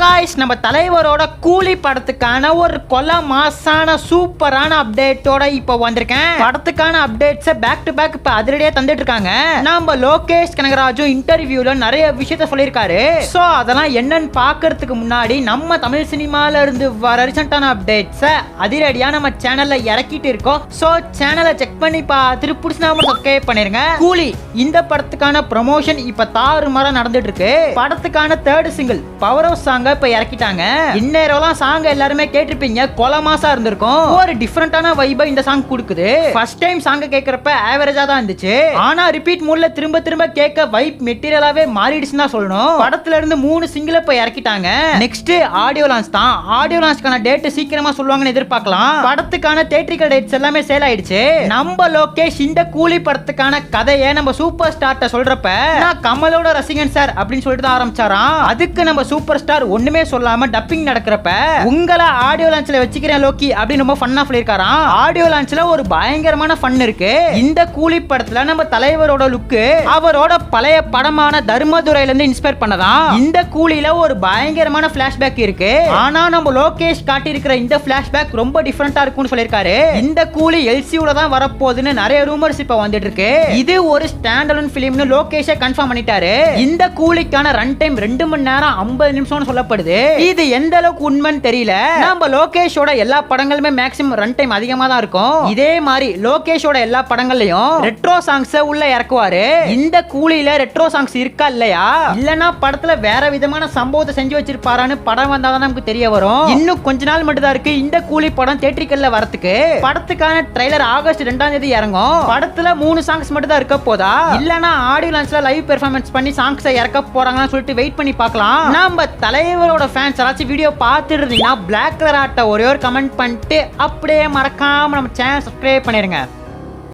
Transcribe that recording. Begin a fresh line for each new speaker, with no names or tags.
guys, நம்ம தலைவரோட கூலி படத்துக்கான ஒரு கொல்ல மாசான சூப்பரான அப்டேட்டோட இப்போ வந்திருக்கேன். படத்துக்கான அப்டேட்ஸை பேக் டு பேக் இப்போ அதிரடியாக தந்துட்டு இருக்காங்க. நம்ம லோகேஷ் கனகராஜு இன்டர்வியூல நிறைய விஷயத்த சொல்லியிருக்காரு. ஸோ அதெல்லாம் என்னன்னு பார்க்கறதுக்கு முன்னாடி நம்ம தமிழ் சினிமால இருந்து வர ரீசெண்டான அப்டேட்ஸை அதிரடியாக நம்ம சேனல்ல இறக்கிட்டு இருக்கோம். ஸோ சேனலை செக் பண்ணி பார்த்துட்டு பிடிச்சா சப்ஸ்கிரைப் பண்ணிருங்க. கூலி இந்த படத்துக்கான ப்ரமோஷன் இப்ப தாறுமாறா நடந்துட்டு இருக்கு. படத்துக்கான third single power of song இப்ப இறக்கிட்டாங்க. இந்நேரம்லாம் சாங் எல்லாருமே கேட்டிருப்பீங்க, கொல மாசா இருந்திருக்கும். ஒரு டிஃபரெண்டான வைபை இந்த சாங் கொடுக்குது. ஃபர்ஸ்ட் டைம் சாங் கேட்கறப்ப ஆவரேஜா தான் இருந்துச்சு. ஆனா ரிப்பீட் மூட்ல திரும்ப திரும்ப கேட்க வைப் மெட்டீரியலாவே மாறிடுச்சுன்னு தான் சொல்லணும். படத்துல இருந்து 3 சிங்கிள் இப்ப இறக்கிட்டாங்க. நெக்ஸ்ட் ஆடியோ லான்ச் தான். ஆடியோ லான்ச்க்கான டேட் சீக்கிரமா சொல்லுவாங்கன்னு எதிர்பார்க்கலாம். படத்துக்கான தியேட்ரிக்கல் டேட்ஸ் எல்லாமே சேல் ஆயிடுச்சு. நம்ம லோகேஷ் இந்த கூலி படத்துக்கான கதையை நம்ம சூப்பர் ஸ்டார்ட்ட சொல்றப்ப நான் கமலோட ரசிகன் சார் அப்படின்னு சொல்லிட்டு ஆரம்பிச்சாராம். அதுக்கு நம்ம சூப்பர் ஸ்டார் ஒண்ணுமே சொல்லாம டப்பிங் நடக்கிறப்ப உங்களை ஆடியோ லான்ச்ல வச்சுக்கிறேன் லோக்கி அப்படின்னு ரொம்ப ஃபன்னா சொல்லிருக்காராம். ஆடியோ லான்ச்ல ஒரு பயங்கரமான ஃபன் இருக்கு. இந்த கூலி படத்துல நம்ம தலைவரோட லுக்கு அவரோட பழைய படமான தர்மதுரையில இருந்து இன்ஸ்பயர் பண்ணதான். இந்த கூலில ஒரு பயங்கரமான பிளாஷ்பேக் இருக்கு. ஆனா நம்ம லோகேஷ் காட்டி இருக்கிற இந்த பிளாஷ்பேக் ரொம்ப டிஃபரெண்டா இருக்கும்னு சொல்லிருக்காரு. இந்த கூலி எல்சியூல தான் வரப்போகுதுன்னு நிறைய ரூமர்ஸ் இப்ப வந்துட்டு இருக்கு. இது ஒரு ஸ்டாண்ட் அலோன் பிலிம்னு லோகேஷ் கன்ஃபார்ம் பண்ணிட்டாரு. இந்த கூலிக்கான ரன் டைம் 2 மணி நேரம் 50 நிமிஷம் சொல்லப்படுது. இது எந்த அளவுக்கு உண்மைன்னு தெரியல. நம்ம லோகேஷோட எல்லா படங்களுமே மேக்ஸிமம் ரன் டைம் அதிகமா தான் இருக்கும். இதே மாதிரி லோகேஷோட எல்லா படங்கள்லயும் ரெட்ரோ சாங்ஸ் உள்ள இறக்குவாரு. இந்த கூலியில ரெட்ரோ சாங்ஸ் இருக்கா இல்லையா, இல்லனா படத்துல வேற விதமான சம்பவத்தை செஞ்சு வச்சிருப்பாரான்னு படம் வந்தாதான் நமக்கு தெரிய வரும். இன்னும் கொஞ்ச நாள் மட்டும் தான் இருக்கு இந்த கூலி படம் தியேட்ரிக்கல்ல வரதுக்கு. படத்துக்கான ட்ரைலர் ஆகஸ்ட் 2ஆம் தேதி இறங்கும். படத்துல 3 சாங்ஸ் மட்டும் தான் இருக்க போதா, இல்லனா ஆடியோ லான்ச்ல லைவ் பெர்ஃபார்மன்ஸ் பண்ணி சாங்ஸை இறக்க போறாங்கன்னு சொல்லிட்டு வெயிட் பண்ணி பார்க்கலாம். நம்ம தலைவரோட ஃபேன்ஸ் யாராச்சும் வீடியோ பார்த்துட்டு இருந்தீங்கன்னா பிளாக் கலர் ஆட்ட ஒரே ஒரு கமெண்ட் பண்ணிட்டு அப்படியே மறக்காம நம்ம சேனல் சப்ஸ்கிரைப் பண்ணிருங்க.